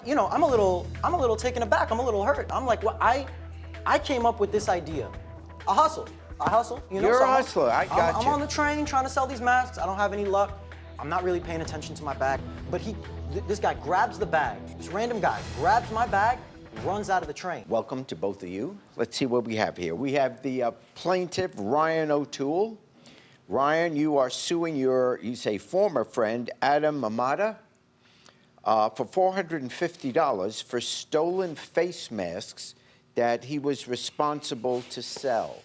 I'm a little taken aback. I'm a little hurt. I'm like, well, I came up with this idea. I hustle. You're a hustler. I got I'm you. on the train trying to sell these masks. I don't have any luck. I'm not really paying attention to my bag. But this guy grabs the bag. This random guy grabs my bag, runs out of the train. Welcome to both of you. Let's see what we have here. We have the plaintiff, Ryan O'Toole. Ryan, you are suing you say, former friend, Adam Hmada, for $450 for stolen face masks that he was responsible to sell.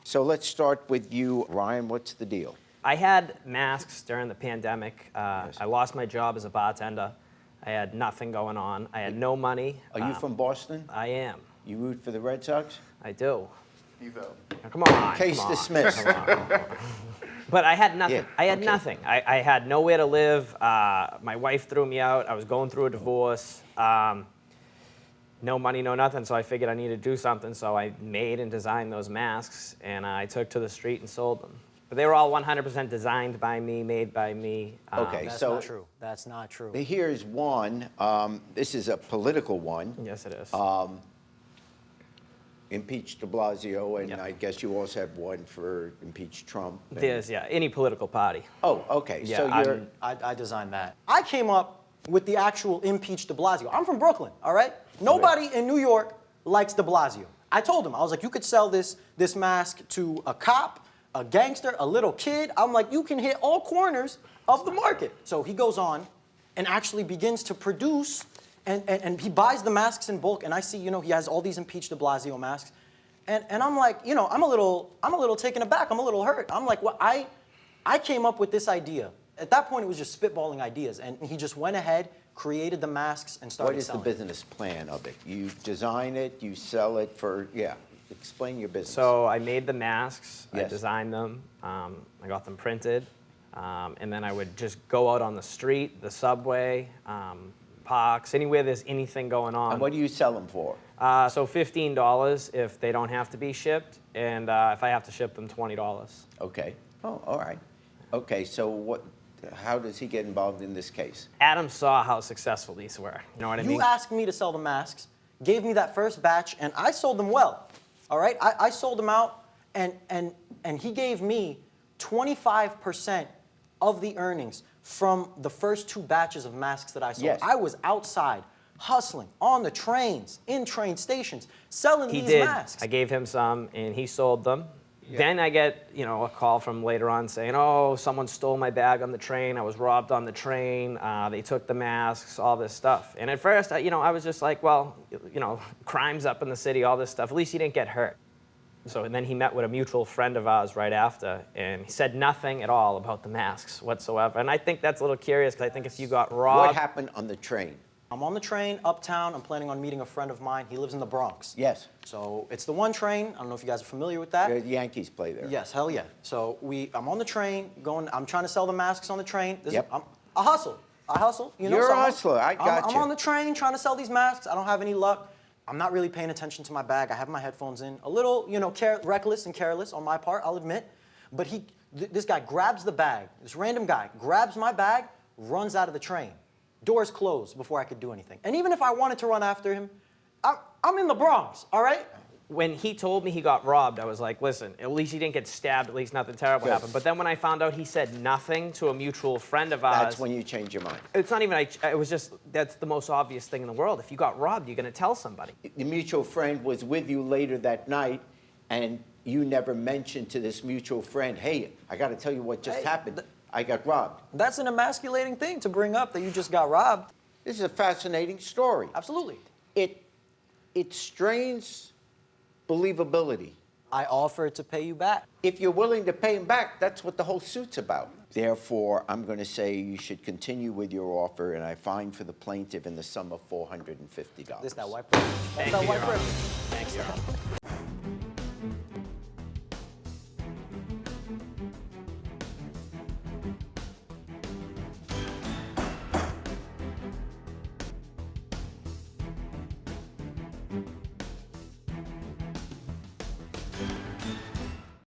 So let's start with you, Ryan. What's the deal? I had masks during the pandemic. I lost my job as a bartender. I had nothing going on. I had no money. Are you from Boston? I am. You root for the Red Sox? I do. You vote. Now, come on. Case come on, dismissed. come on. But I had nothing. Yeah, I had okay. nothing. I had nowhere to live. My wife threw me out. I was going through a divorce. No money, no nothing, so I figured I needed to do something, so I made and designed those masks, and I took to the street and sold them. But they were all 100% designed by me, made by me. Okay, That's so not true. That's not true. here's one. This is a political one. Yes, it is. Impeach de Blasio, and Yep. I guess you also have one for impeach Trump. and- There's, yeah, any political party. Oh, okay. Yeah, so you're. I designed that. I came up with the actual impeach de Blasio. I'm from Brooklyn, all right? Nobody in New York likes de Blasio. I told him, I was like, you could sell this mask to a cop, a gangster, a little kid. I'm like, you can hit all corners of the market. So he goes on and actually begins to produce, and he buys the masks in bulk, and I see, he has all these impeach de Blasio masks. And I'm like, I'm a little taken aback. I'm a little hurt. I'm like, well, I came up with this idea. At that point, it was just spitballing ideas, and he just went ahead, created the masks, and started What is the selling. business plan of it? You design it, you sell it for, explain your business. So I made the masks, I Yes. designed them, I got them printed, and then I would just go out on the street, the subway, parks, anywhere there's anything going on. And what do you sell them for? So $15 if they don't have to be shipped, and if I have to ship them, $20. Okay. Oh, all right. Okay, so how does he get involved in this case? Adam saw how successful these were, you know what I mean? You asked me to sell the masks, gave me that first batch, and I sold them well. All right? I sold them out, and he gave me 25% of the earnings from the first 2 batches of masks that I sold. Yes. I was outside, hustling, on the trains, in train stations, selling He these did. masks. I gave him some, and he sold them. Then I get, a call from later on saying, oh, someone stole my bag on the train. I was robbed on the train. They took the masks, all this stuff. And at first, I was just like, well, crime's up in the city, all this stuff. At least he didn't get hurt. So and then he met with a mutual friend of ours right after, and he said nothing at all about the masks whatsoever. And I think that's a little curious, because I think if you got robbed... What happened on the train? I'm on the train uptown. I'm planning on meeting a friend of mine. He lives in the Bronx. Yes. So it's the one train. I don't know if you guys are familiar with that. The Yankees play there. Yes, hell yeah. So I'm on the train going. I'm trying to sell the masks on the train. Yep. I hustle. You're a hustler. I got I'm you. on the train trying to sell these masks. I don't have any luck. I'm not really paying attention to my bag. I have my headphones in. A little, reckless and careless on my part, I'll admit. But this guy grabs the bag. This random guy grabs my bag, runs out of the train. Doors closed before I could do anything. And even if I wanted to run after him, I'm in the Bronx, all right? When he told me he got robbed, I was like, listen, at least he didn't get stabbed, at least nothing terrible Good. happened. But then when I found out he said nothing to a mutual friend of ours... That's when you change your mind. It's not even, it was just, that's the most obvious thing in the world. If you got robbed, you're going to tell somebody. The mutual friend was with you later that night, and you never mentioned to this mutual friend, hey, I got to tell you what just happened. I got robbed. That's an emasculating thing to bring up, that you just got robbed. This is a fascinating story. Absolutely. It strains believability. I offered to pay you back. If you're willing to pay him back, that's what the whole suit's about. Therefore, I'm going to say you should continue with your offer, and I fine for the plaintiff in the sum of $450. This that white privilege. That's Thank that you, white Your Honor. privilege. Thank you, Your Honor.